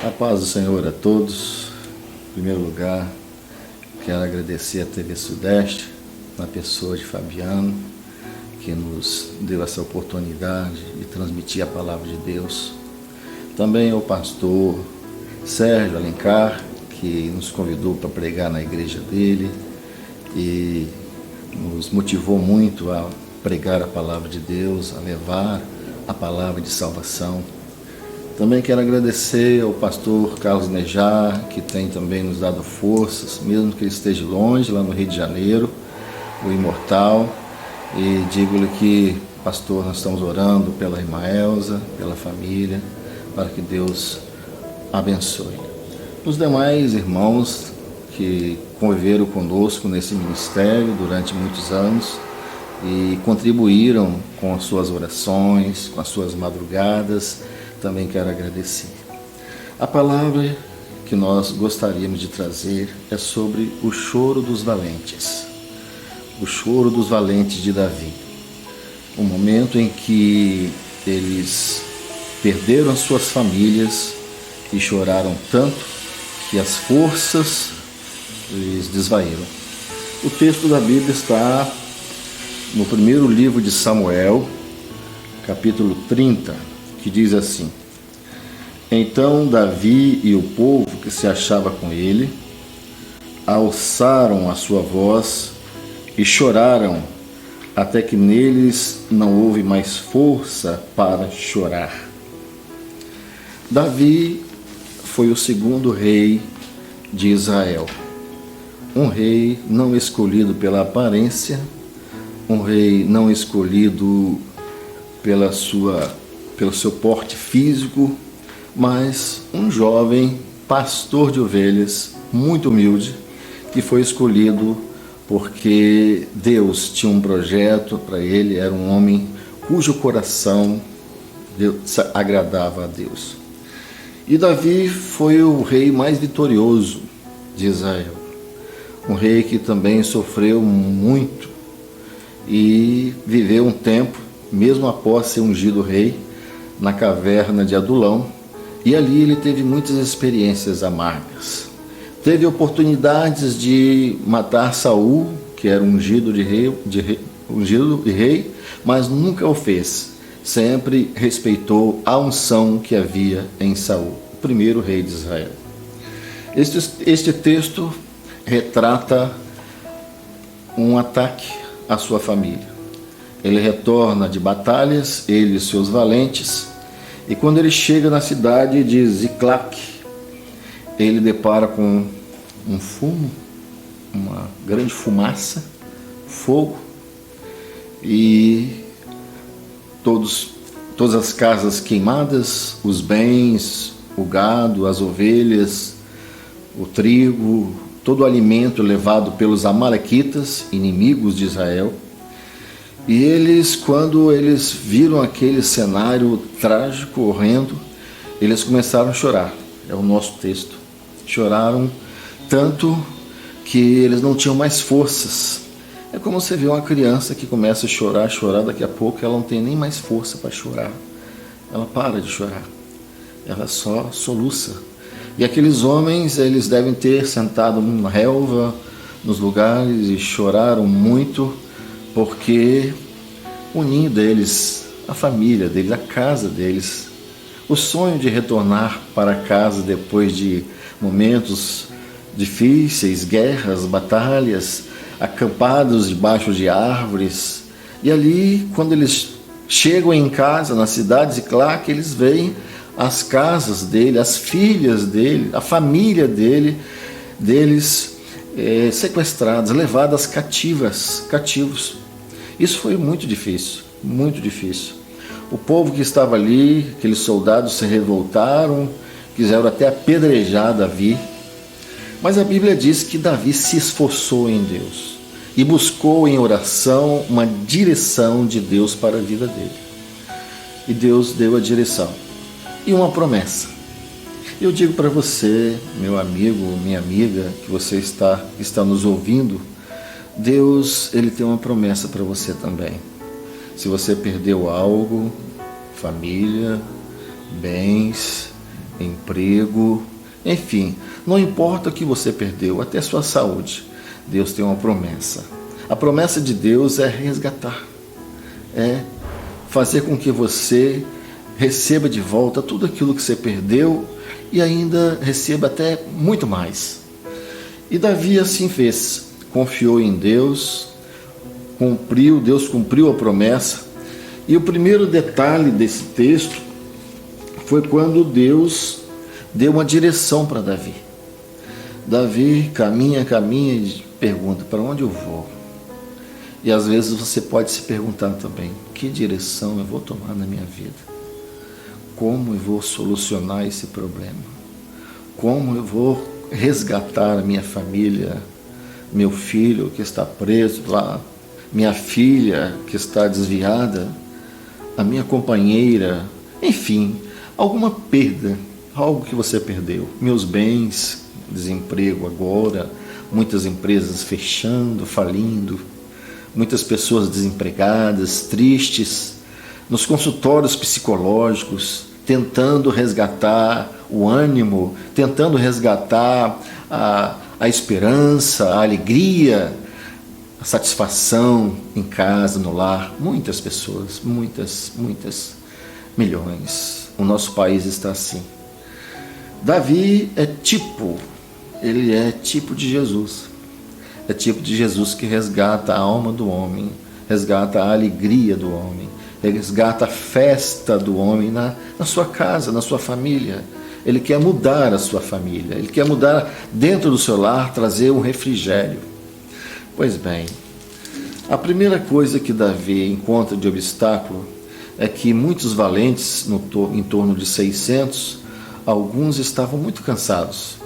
A paz do Senhor a todos. Em primeiro lugar, quero agradecer a TV Sudeste, na pessoa de Fabiano, que nos deu essa oportunidade de transmitir a palavra de Deus. Também ao pastor Sérgio Alencar, que nos convidou para pregar na igreja dele e nos motivou muito a pregar a palavra de Deus, a levar a palavra de salvação. Também quero agradecer ao pastor Carlos Nejar, que tem também nos dado forças, mesmo que ele esteja longe, lá no Rio de Janeiro, o imortal. E digo-lhe que, pastor, nós estamos orando pela irmã Elza, pela família, para que Deus abençoe. Os demais irmãos que conviveram conosco nesse ministério durante muitos anos e contribuíram com as suas orações, com as suas madrugadas, também quero agradecer. A palavra que nós gostaríamos de trazer é sobre o choro dos valentes. O choro dos valentes de Davi. O momento em que eles perderam as suas famílias e choraram tanto que as forças lhes desvaíram. O texto da Bíblia está no primeiro livro de Samuel, capítulo 30, que diz assim: Então Davi e o povo que se achava com ele alçaram a sua voz e choraram, até que neles não houve mais força para chorar. Davi foi o segundo rei de Israel, um rei não escolhido pela aparência, um rei não escolhido pelo seu porte físico, mas um jovem pastor de ovelhas, muito humilde, que foi escolhido porque Deus tinha um projeto para ele. Era um homem cujo coração agradava a Deus. E Davi foi o rei mais vitorioso de Israel, um rei que também sofreu muito e viveu um tempo, mesmo após ser ungido rei, na caverna de Adulão, e ali ele teve muitas experiências amargas. Teve oportunidades de matar Saul, que era ungido de rei, mas nunca o fez. Sempre respeitou a unção que havia em Saul, o primeiro rei de Israel. Este texto retrata um ataque à sua família. Ele retorna de batalhas, ele e seus valentes, e quando ele chega na cidade de Ziclac, ele depara com um fumo, uma grande fumaça, fogo, e todas as casas queimadas, os bens, o gado, as ovelhas, o trigo, todo o alimento levado pelos amalequitas, inimigos de Israel. E eles, quando eles viram aquele cenário trágico, horrendo, eles começaram a chorar. É o nosso texto. Choraram tanto que eles não tinham mais forças. É como você vê uma criança que começa a chorar, daqui a pouco ela não tem nem mais força para chorar. Ela para de chorar. Ela só soluça. E aqueles homens, eles devem ter sentado numa relva, nos lugares, e choraram muito, porque o ninho deles, a família deles, a casa deles, o sonho de retornar para casa depois de momentos difíceis, guerras, batalhas, acampados debaixo de árvores. E ali, quando eles chegam em casa, na cidade de Ziclac, eles veem as casas dele, as filhas dele, a família deles sequestradas, levadas cativos. Isso foi muito difícil, muito difícil. O povo que estava ali, aqueles soldados se revoltaram, quiseram até apedrejar Davi. Mas a Bíblia diz que Davi se esforçou em Deus e buscou em oração uma direção de Deus para a vida dele. E Deus deu a direção e uma promessa. Eu digo para você, meu amigo, minha amiga, que você está nos ouvindo, Deus, ele tem uma promessa para você também. Se você perdeu algo, família, bens, emprego, enfim, não importa o que você perdeu, até sua saúde, Deus tem uma promessa. A promessa de Deus é resgatar, é fazer com que você receba de volta tudo aquilo que você perdeu e ainda receba até muito mais. E Davi assim fez, confiou em Deus, Deus cumpriu a promessa. E o primeiro detalhe desse texto foi quando Deus deu uma direção para Davi. Davi caminha e pergunta: para onde eu vou? E às vezes você pode se perguntar também: que direção eu vou tomar na minha vida? Como eu vou solucionar esse problema? Como eu vou resgatar a minha família, meu filho que está preso lá, minha filha que está desviada, a minha companheira, enfim, alguma perda, algo que você perdeu, meus bens, desemprego agora, muitas empresas fechando, falindo, muitas pessoas desempregadas, tristes, nos consultórios psicológicos, tentando resgatar o ânimo, tentando resgatar a esperança, a alegria, a satisfação em casa, no lar. Muitas pessoas, muitas, milhões. O nosso país está assim. Davi ele é tipo de Jesus. É tipo de Jesus que resgata a alma do homem, resgata a alegria do homem, resgata a festa do homem na sua casa, na sua família. Ele quer mudar a sua família, ele quer mudar dentro do seu lar, trazer um refrigério. Pois bem, a primeira coisa que Davi encontra de obstáculo é que muitos valentes, em torno de 600, alguns estavam muito cansados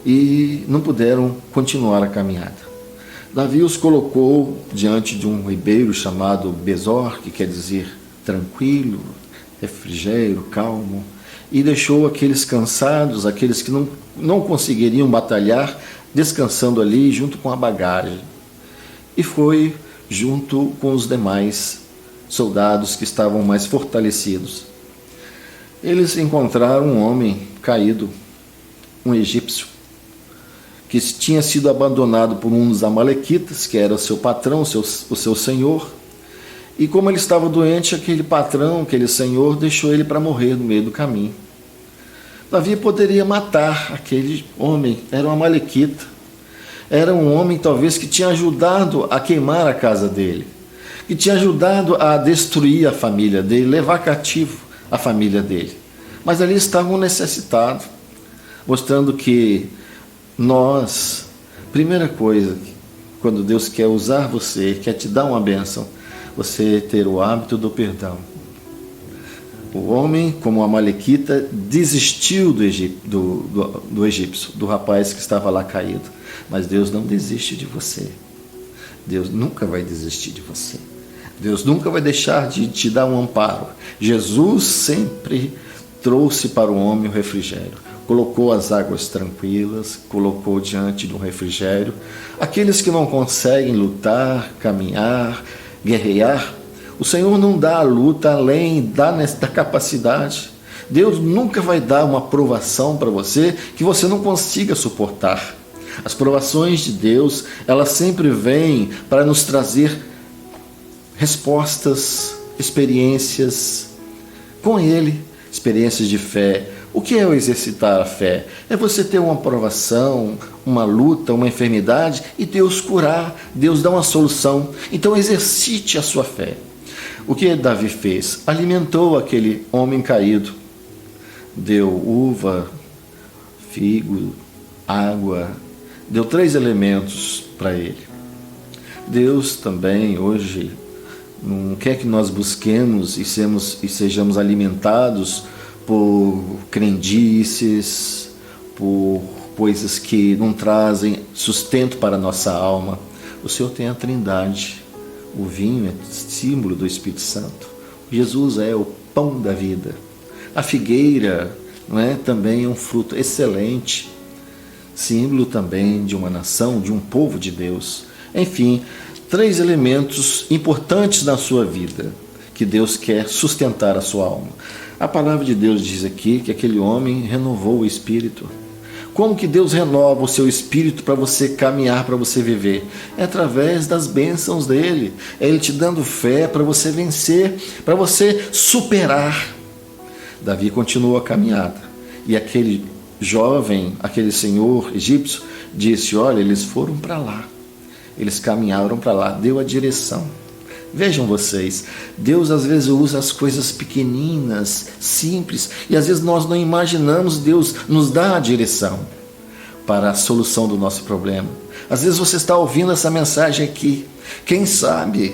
e não puderam continuar a caminhada. Davi os colocou diante de um ribeiro chamado Besor, que quer dizer tranquilo, refrigério, calmo, e deixou aqueles cansados, aqueles que não conseguiriam batalhar, descansando ali junto com a bagagem. E foi junto com os demais soldados que estavam mais fortalecidos. Eles encontraram um homem caído, um egípcio, que tinha sido abandonado por um dos amalequitas, que era o seu patrão, o seu senhor. E como ele estava doente, aquele patrão, aquele senhor, deixou ele para morrer no meio do caminho. Davi poderia matar aquele homem, era um amalequita. Era um homem talvez que tinha ajudado a queimar a casa dele, que tinha ajudado a destruir a família dele, levar cativo a família dele. Mas ali estavam necessitados, mostrando que nós, primeira coisa, quando Deus quer usar você, quer te dar uma bênção, você ter o hábito do perdão. O homem, como a Amalequita, desistiu do egípcio, do rapaz que estava lá caído. Mas Deus não desiste de você. Deus nunca vai desistir de você. Deus nunca vai deixar de te dar um amparo. Jesus sempre trouxe para o homem o refrigério. Colocou as águas tranquilas, colocou diante de um refrigério. Aqueles que não conseguem lutar, caminhar, guerrear, o Senhor não dá a luta além da capacidade. Deus nunca vai dar uma provação para você que você não consiga suportar. As provações de Deus, elas sempre vêm para nos trazer respostas, experiências com Ele, experiências de fé. O que é o exercitar a fé? É você ter uma provação, uma luta, uma enfermidade e Deus curar, Deus dá uma solução. Então exercite a sua fé. O que Davi fez? Alimentou aquele homem caído, deu uva, figo, água, deu 3 elementos para ele. Deus também hoje não quer que nós busquemos e sejamos alimentados por crendices, por coisas que não trazem sustento para a nossa alma. O Senhor tem a Trindade. O vinho é símbolo do Espírito Santo. Jesus é o pão da vida. A figueira, não é, também é um fruto excelente, símbolo também de uma nação, de um povo de Deus. Enfim, 3 elementos importantes na sua vida que Deus quer sustentar a sua alma. A palavra de Deus diz aqui que aquele homem renovou o espírito. Como que Deus renova o seu espírito para você caminhar, para você viver? É através das bênçãos dele. É ele te dando fé para você vencer, para você superar. Davi continuou a caminhada. E aquele jovem, aquele senhor egípcio, disse: olha, eles foram para lá. Eles caminharam para lá, deu a direção. Vejam vocês, Deus às vezes usa as coisas pequeninas, simples, e às vezes nós não imaginamos, Deus nos dá a direção para a solução do nosso problema. Às vezes você está ouvindo essa mensagem aqui, quem sabe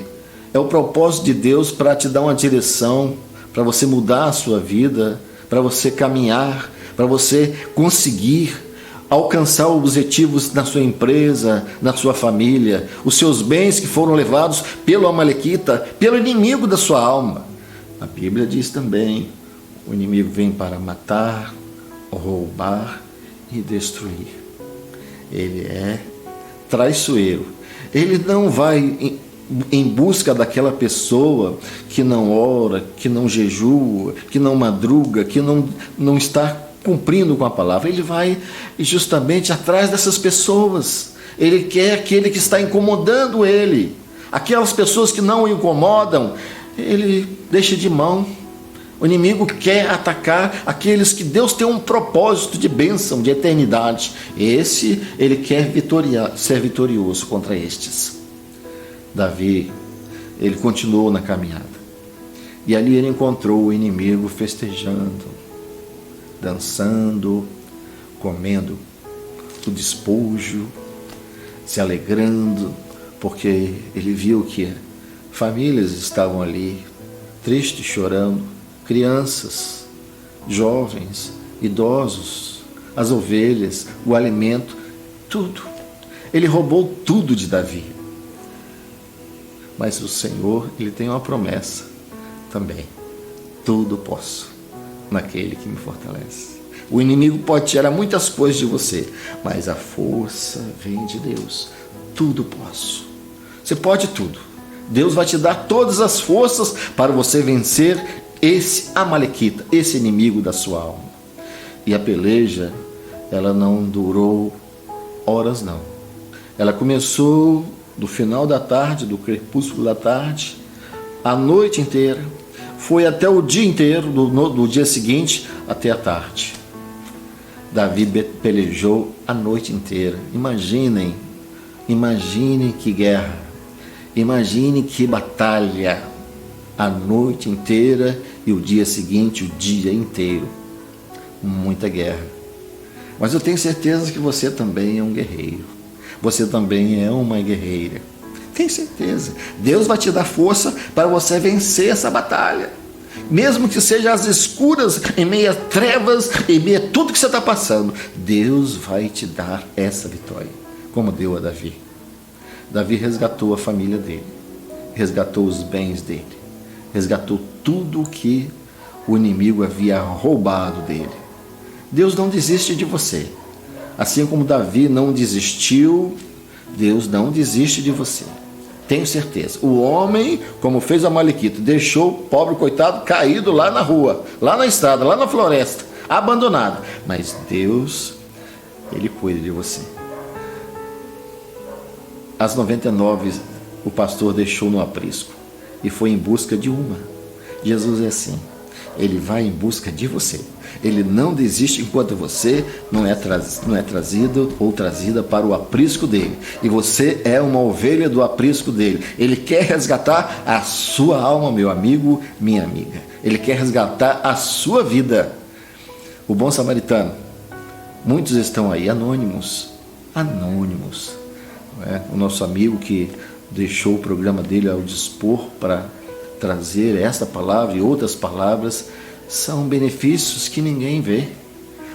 é o propósito de Deus para te dar uma direção, para você mudar a sua vida, para você caminhar, para você conseguir alcançar objetivos na sua empresa, na sua família, os seus bens que foram levados pelo amalequita, pelo inimigo da sua alma. A Bíblia diz também: o inimigo vem para matar, roubar e destruir. Ele é traiçoeiro. Ele não vai em busca daquela pessoa que não ora, que não jejua, que não madruga, que não está cumprindo com a palavra. Ele vai justamente atrás dessas pessoas. Ele quer aquele que está incomodando ele. Aquelas pessoas que não o incomodam, ele deixa de mão. O inimigo quer atacar aqueles que Deus tem um propósito de bênção, de eternidade. Esse, ele quer ser vitorioso contra estes. Davi, ele continuou na caminhada. E ali ele encontrou o inimigo festejando, dançando, comendo o despojo, se alegrando, porque ele viu que famílias estavam ali, tristes, chorando, crianças, jovens, idosos, as ovelhas, o alimento, tudo. Ele roubou tudo de Davi. Mas o Senhor, ele tem uma promessa também: tudo posso naquele que me fortalece. O inimigo pode tirar muitas coisas de você, mas a força vem de Deus. Tudo posso. Você pode tudo. Deus vai te dar todas as forças para você vencer esse amalequita, esse inimigo da sua alma. E a peleja, ela não durou horas não. Ela começou do final da tarde, do crepúsculo da tarde, a noite inteira. Foi até o dia inteiro, do dia seguinte até a tarde. Davi pelejou a noite inteira. Imaginem que guerra, imagine que batalha, a noite inteira e o dia seguinte, o dia inteiro. Muita guerra. Mas eu tenho certeza que você também é um guerreiro. Você também é uma guerreira. Tenho certeza. Deus vai te dar força para você vencer essa batalha. Mesmo que seja às escuras, em meio a trevas, em meio a tudo que você está passando, Deus vai te dar essa vitória, como deu a Davi. Davi resgatou a família dele, resgatou os bens dele, resgatou tudo que o inimigo havia roubado dele. Deus não desiste de você. Assim como Davi não desistiu, Deus não desiste de você. Tenho certeza. O homem, como fez o amalequita, deixou o pobre coitado caído lá na rua, lá na estrada, lá na floresta, abandonado. Mas Deus, ele cuida de você. As 99 o pastor deixou no aprisco e foi em busca de uma. Jesus é assim. Ele vai em busca de você. Ele não desiste enquanto você não é trazido ou trazida para o aprisco dele. E você é uma ovelha do aprisco dele. Ele quer resgatar a sua alma, meu amigo, minha amiga. Ele quer resgatar a sua vida. O bom samaritano. Muitos estão aí anônimos. Anônimos. O nosso amigo que deixou o programa dele ao dispor para trazer esta palavra e outras palavras, são benefícios que ninguém vê.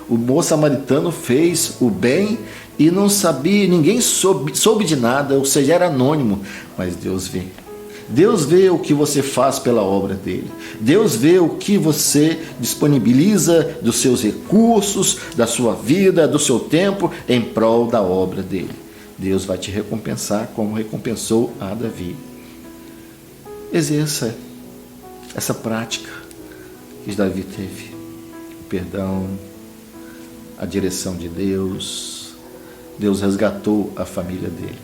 O bom samaritano fez o bem e não sabia, ninguém soube de nada, ou seja, era anônimo, mas Deus vê. Deus vê o que você faz pela obra dele. Deus vê o que você disponibiliza dos seus recursos, da sua vida, do seu tempo em prol da obra dele. Deus vai te recompensar como recompensou a Davi. Exerça essa prática que Davi teve, o perdão, a direção de Deus. Deus resgatou a família dele.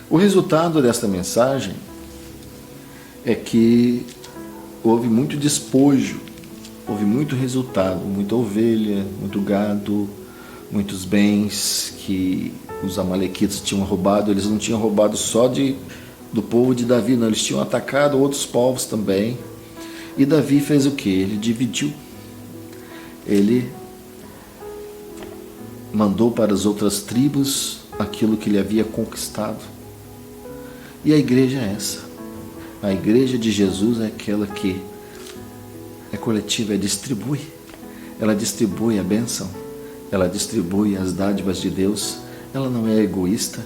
O resultado desta mensagem é que houve muito despojo, houve muito resultado, muita ovelha, muito gado, muitos bens que os amalequitas tinham roubado. Eles não tinham roubado só do povo de Davi, não, eles tinham atacado outros povos também. E Davi fez o que? Ele dividiu. Ele mandou para as outras tribos aquilo que ele havia conquistado. E a igreja é essa. A igreja de Jesus é aquela que é coletiva, distribui. Ela distribui a bênção, ela distribui as dádivas de Deus. Ela não é egoísta,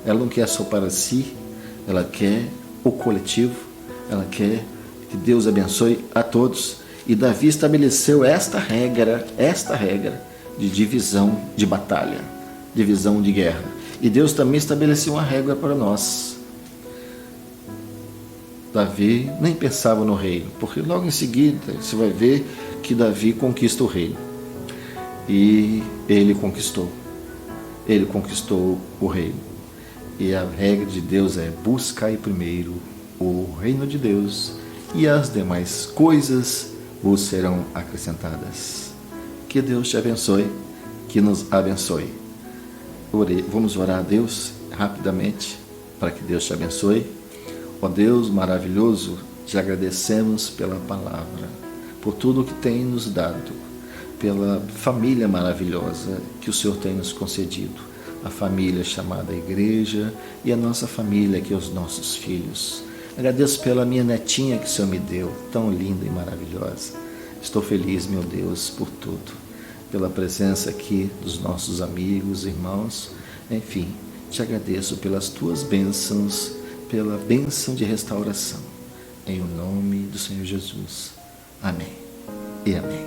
ela não quer só para si, ela quer o coletivo, ela quer que Deus abençoe a todos. E Davi estabeleceu esta regra de divisão de batalha, divisão de guerra. E Deus também estabeleceu uma regra para nós. Davi nem pensava no reino, porque logo em seguida você vai ver que Davi conquista o reino. E ele conquistou o reino. E a regra de Deus é: buscai primeiro o reino de Deus e as demais coisas vos serão acrescentadas. Que Deus te abençoe, que nos abençoe. Vamos orar a Deus rapidamente para que Deus te abençoe. Ó Deus maravilhoso, te agradecemos pela palavra, por tudo que tem nos dado, pela família maravilhosa que o Senhor tem nos concedido, a família chamada igreja e a nossa família, que é os nossos filhos. Agradeço pela minha netinha que o Senhor me deu, tão linda e maravilhosa. Estou feliz, meu Deus, por tudo, pela presença aqui dos nossos amigos, irmãos. Enfim, te agradeço pelas tuas bênçãos, pela bênção de restauração. Em o nome do Senhor Jesus. Amém e amém.